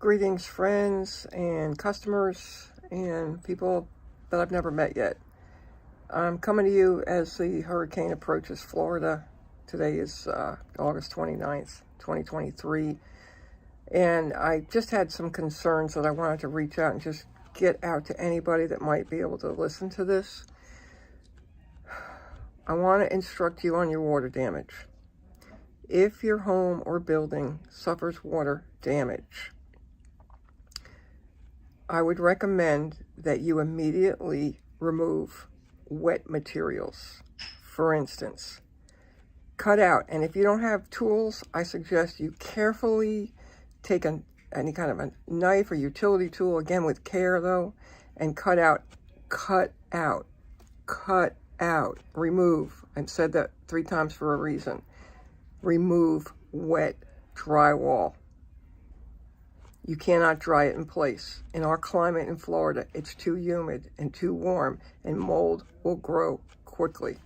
Greetings, friends and customers and people that I've never met yet. I'm coming to you as the hurricane approaches Florida. Today is August 29th, 2023. And I just had some concerns that I wanted to reach out and just get out to anybody that might be able to listen to this. I want to instruct you on your water damage. If your home or building suffers water damage, I would recommend that you immediately remove wet materials. For instance, cut out, and if you don't have tools, I suggest you carefully take any kind of a knife or utility tool, again with care though, and cut out, remove. I've said that 3 times for a reason. Remove wet drywall. You cannot dry it in place. In our climate in Florida, it's too humid and too warm, and mold will grow quickly.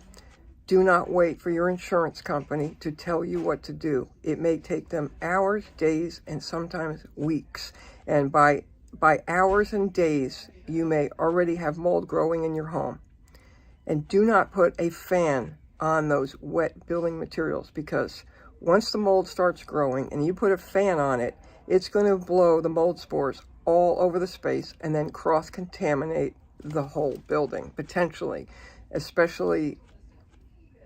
Do not wait for your insurance company to tell you what to do. It may take them hours, days, and sometimes weeks. And by hours and days, you may already have mold growing in your home. And do not put a fan on those wet building materials, because once the mold starts growing and you put a fan on it, it's going to blow the mold spores all over the space and then cross-contaminate the whole building, potentially, especially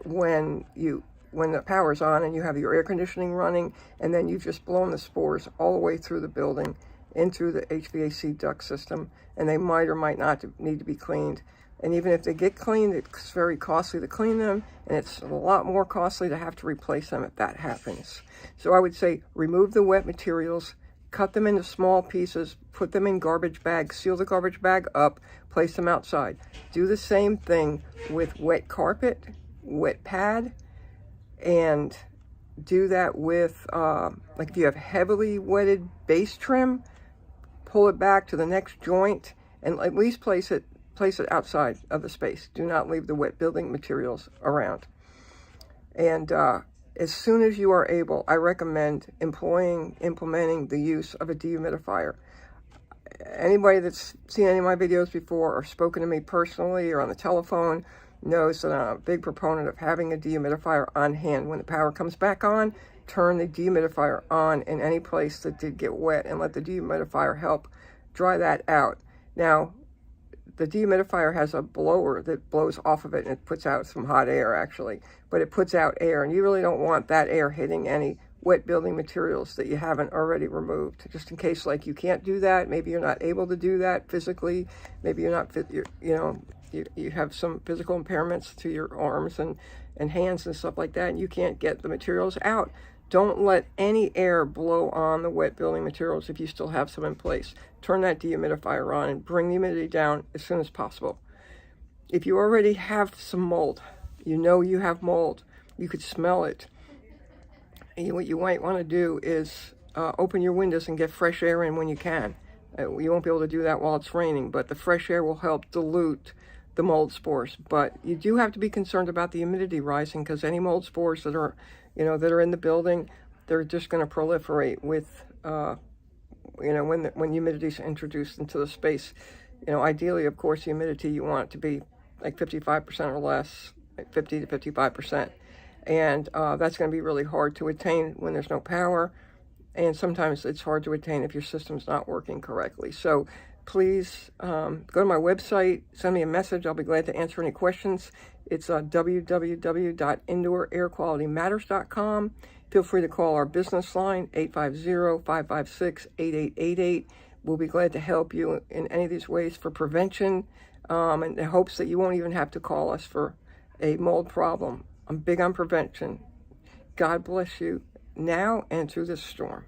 when the power's on and you have your air conditioning running, and then you've just blown the spores all the way through the building into the HVAC duct system, and they might or might not need to be cleaned. And even if they get cleaned, it's very costly to clean them, and it's a lot more costly to have to replace them if that happens. So I would say remove the wet materials, cut them into small pieces, put them in garbage bags, seal the garbage bag up, place them outside. Do the same thing with wet carpet, wet pad, and do that with, like if you have heavily wetted base trim, pull it back to the next joint and at least place it outside of the space. Do not leave the wet building materials around. And as soon as you are able, I recommend implementing the use of a dehumidifier. Anybody that's seen any of my videos before or spoken to me personally or on the telephone knows that I'm a big proponent of having a dehumidifier on hand. When the power comes back on, turn the dehumidifier on in any place that did get wet and let the dehumidifier help dry that out. Now, the dehumidifier has a blower that blows off of it, and it puts out some hot air actually, but it puts out air, and you really don't want that air hitting any wet building materials that you haven't already removed, just in case like you can't do that. Maybe you're not able to do that physically. Maybe you're not you have some physical impairments to your arms and hands and stuff like that, and you can't get the materials out. Don't let any air blow on the wet building materials if you still have some in place. Turn that dehumidifier on and bring the humidity down as soon as possible. If you already have some mold, you know you have mold, you could smell it. And what you might want to do is open your windows and get fresh air in when you can. You won't be able to do that while it's raining, but the fresh air will help dilute the mold spores. But you do have to be concerned about the humidity rising, because any mold spores that are in the building, they're just going to proliferate with, when humidity is introduced into the space. Ideally, of course, humidity, you want it to be like 55% or less, like 50 to 55%. And that's going to be really hard to attain when there's no power. And sometimes it's hard to attain if your system's not working correctly. So please go to my website, send me a message. I'll be glad to answer any questions. It's www.indoorairqualitymatters.com. Feel free to call our business line, 850-556-8888. We'll be glad to help you in any of these ways for prevention, in the hopes that you won't even have to call us for a mold problem. I'm big on prevention. God bless you now and through this storm.